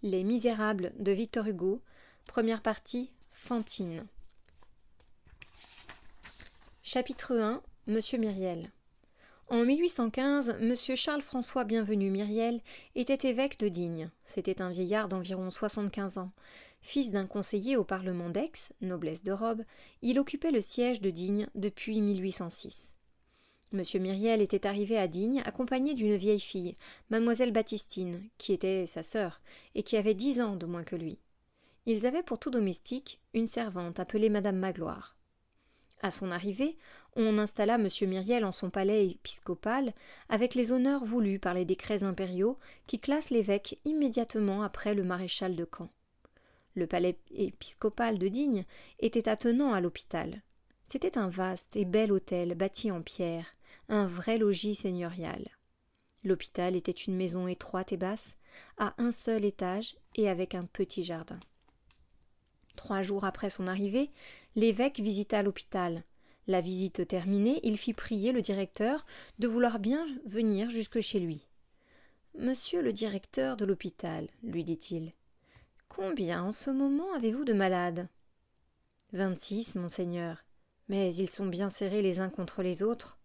Les Misérables de Victor Hugo, première partie, Fantine. Chapitre 1. Monsieur Myriel. En 1815, Monsieur Charles-François Bienvenu Myriel était évêque de Digne. C'était un vieillard d'environ 75 ans. Fils d'un conseiller au Parlement d'Aix, noblesse de robe, il occupait le siège de Digne depuis 1806. Monsieur Myriel était arrivé à Digne accompagné d'une vieille fille, mademoiselle Baptistine, qui était sa sœur, et qui avait 10 ans de moins que lui. Ils avaient pour tout domestique une servante appelée madame Magloire. À son arrivée, on installa monsieur Myriel en son palais épiscopal avec les honneurs voulus par les décrets impériaux qui classent l'évêque immédiatement après le maréchal de Caen. Le palais épiscopal de Digne était attenant à l'hôpital. C'était un vaste et bel hôtel bâti en pierre, un vrai logis seigneurial. L'hôpital était une maison étroite et basse, à un seul étage et avec un petit jardin. 3 jours après son arrivée, l'évêque visita l'hôpital. La visite terminée, il fit prier le directeur de vouloir bien venir jusque chez lui. « Monsieur le directeur de l'hôpital, lui dit-il, combien en ce moment avez-vous de malades ?»« 26, monseigneur, mais ils sont bien serrés les uns contre les autres. »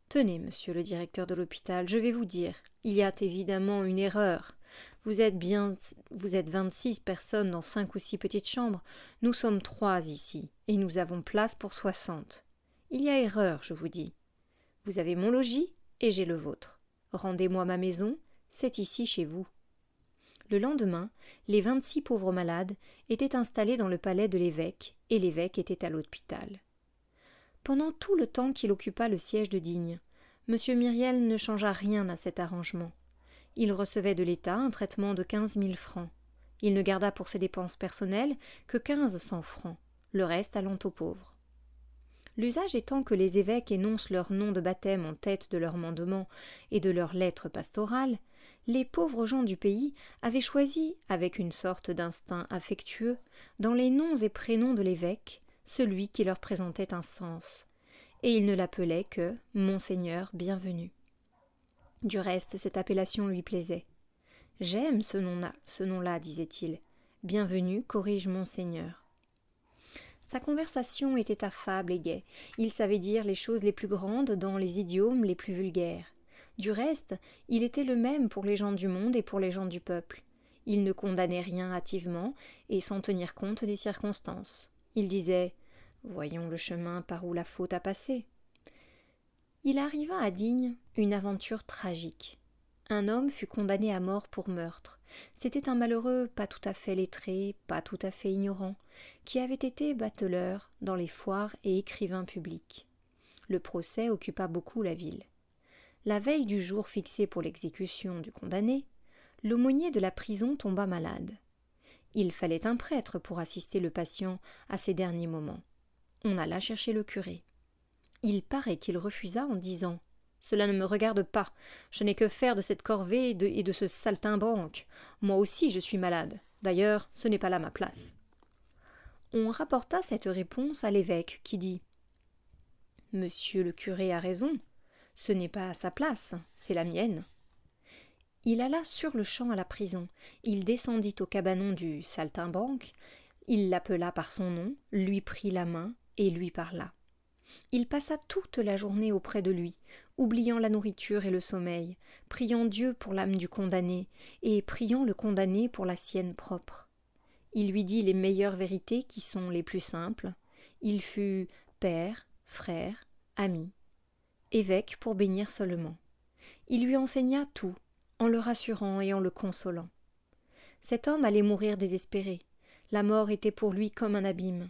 « Tenez, monsieur le directeur de l'hôpital, je vais vous dire, il y a évidemment une erreur. Vous êtes 26 personnes dans 5 ou 6 petites chambres. Nous sommes 3 ici, et nous avons place pour 60. Il y a erreur, je vous dis. Vous avez mon logis, et j'ai le vôtre. Rendez-moi ma maison, c'est ici chez vous. » Le lendemain, les 26 pauvres malades étaient installés dans le palais de l'évêque, et l'évêque était à l'hôpital. Pendant tout le temps qu'il occupa le siège de Digne, monsieur Myriel ne changea rien à cet arrangement. Il recevait de l'État un traitement de 15 000 francs. Il ne garda pour ses dépenses personnelles que 1500 francs, le reste allant aux pauvres. L'usage étant que les évêques énoncent leur nom de baptême en tête de leur mandement et de leur lettre pastorale, les pauvres gens du pays avaient choisi, avec une sorte d'instinct affectueux, dans les noms et prénoms de l'évêque, celui qui leur présentait un sens, et ils ne l'appelaient que « Monseigneur Bienvenu ». Du reste, cette appellation lui plaisait. « J'aime ce nom-là, disait-il. Bienvenu corrige Monseigneur. » Sa conversation était affable et gaie. Il savait dire les choses les plus grandes dans les idiomes les plus vulgaires. Du reste, il était le même pour les gens du monde et pour les gens du peuple. Il ne condamnait rien hâtivement et sans tenir compte des circonstances. Il disait « Voyons le chemin par où la faute a passé. » Il arriva à Digne une aventure tragique. Un homme fut condamné à mort pour meurtre. C'était un malheureux pas tout à fait lettré, pas tout à fait ignorant, qui avait été bateleur dans les foires et écrivain public. Le procès occupa beaucoup la ville. La veille du jour fixé pour l'exécution du condamné, l'aumônier de la prison tomba malade. Il fallait un prêtre pour assister le patient à ses derniers moments. On alla chercher le curé. Il paraît qu'il refusa en disant « Cela ne me regarde pas. Je n'ai que faire de cette corvée et de ce saltimbanque. Moi aussi je suis malade. D'ailleurs, ce n'est pas là ma place. » On rapporta cette réponse à l'évêque qui dit « Monsieur le curé a raison. Ce n'est pas sa place, c'est la mienne. » Il alla sur-le-champ à la prison. Il descendit au cabanon du saltimbanque. Il l'appela par son nom, lui prit la main et lui parla. Il passa toute la journée auprès de lui, oubliant la nourriture et le sommeil, priant Dieu pour l'âme du condamné et priant le condamné pour la sienne propre. Il lui dit les meilleures vérités qui sont les plus simples. Il fut père, frère, ami, évêque pour bénir seulement. Il lui enseigna tout, en le rassurant et en le consolant. Cet homme allait mourir désespéré. La mort était pour lui comme un abîme.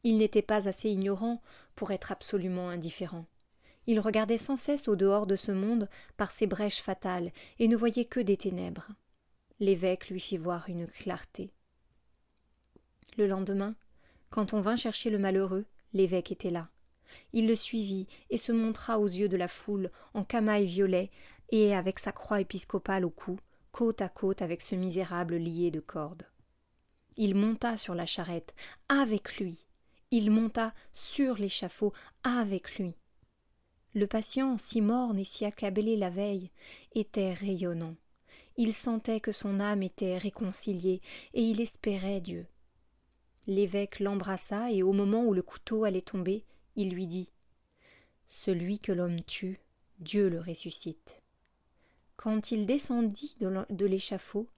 Il n'était pas assez ignorant pour être absolument indifférent. Il regardait sans cesse au dehors de ce monde par ses brèches fatales et ne voyait que des ténèbres. L'évêque lui fit voir une clarté. Le lendemain, quand on vint chercher le malheureux, l'évêque était là. Il le suivit et se montra aux yeux de la foule en camail violet et avec sa croix épiscopale au cou, côte à côte avec ce misérable lié de cordes. Il monta sur la charrette avec lui. Il monta sur l'échafaud avec lui. Le patient, si morne et si accablé la veille, était rayonnant. Il sentait que son âme était réconciliée, et il espérait Dieu. L'évêque l'embrassa, et au moment où le couteau allait tomber, il lui dit « Celui que l'homme tue, Dieu le ressuscite. » Quand il descendit de l'échafaud,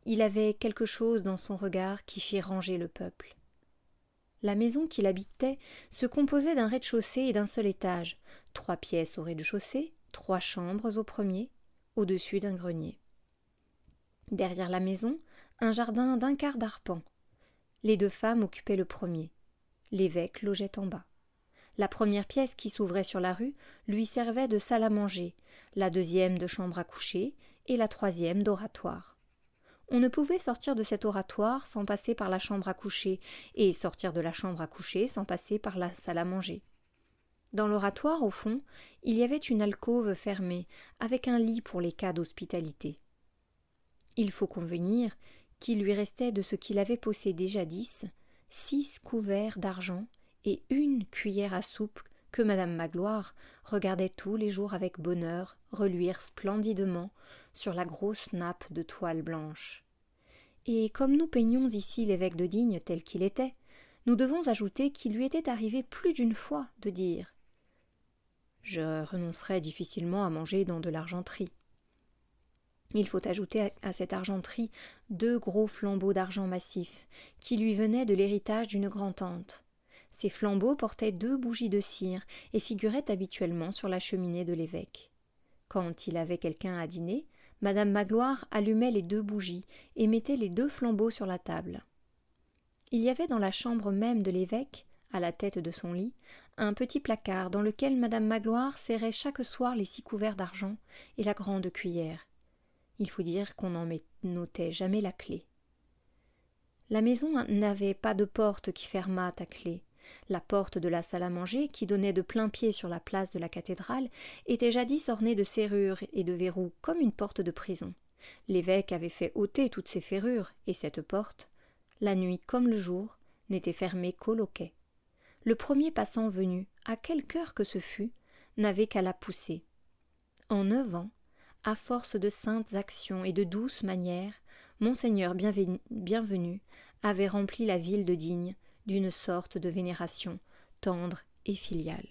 il avait quelque chose dans son regard qui fit ranger le peuple. La maison qu'il habitait se composait d'un rez-de-chaussée et d'un seul étage, 3 pièces au rez-de-chaussée, 3 chambres au premier, au-dessus d'un grenier. Derrière la maison, un jardin d'1 quart d'arpent. Les 2 femmes occupaient le premier. L'évêque logeait en bas. La première pièce qui s'ouvrait sur la rue lui servait de salle à manger, la deuxième de chambre à coucher et la troisième d'oratoire. On ne pouvait sortir de cet oratoire sans passer par la chambre à coucher, et sortir de la chambre à coucher sans passer par la salle à manger. Dans l'oratoire, au fond, il y avait une alcôve fermée, avec un lit pour les cas d'hospitalité. Il faut convenir qu'il lui restait de ce qu'il avait possédé jadis 6 couverts d'argent et 1 cuillère à soupe que madame Magloire regardait tous les jours avec bonheur reluire splendidement sur la grosse nappe de toile blanche. Et comme nous peignons ici l'évêque de Digne tel qu'il était, nous devons ajouter qu'il lui était arrivé plus d'une fois de dire « Je renoncerais difficilement à manger dans de l'argenterie. » Il faut ajouter à cette argenterie 2 gros flambeaux d'argent massif, qui lui venaient de l'héritage d'une grand-tante. Ces flambeaux portaient 2 bougies de cire et figuraient habituellement sur la cheminée de l'évêque. Quand il avait quelqu'un à dîner, madame Magloire allumait les 2 bougies et mettait les 2 flambeaux sur la table. Il y avait dans la chambre même de l'évêque, à la tête de son lit, un petit placard dans lequel madame Magloire serrait chaque soir les 6 couverts d'argent et la grande cuillère. Il faut dire qu'on n'en notait jamais la clé. La maison n'avait pas de porte qui fermât à clé. La porte de la salle à manger, qui donnait de plein pied sur la place de la cathédrale, était jadis ornée de serrures et de verrous comme une porte de prison. L'évêque avait fait ôter toutes ces ferrures, et cette porte, la nuit comme le jour, n'était fermée qu'au loquet. Le premier passant venu, à quelque heure que ce fût, n'avait qu'à la pousser. En 9 ans, à force de saintes actions et de douces manières, monseigneur bienvenu avait rempli la ville de Digne d'une sorte de vénération tendre et filiale.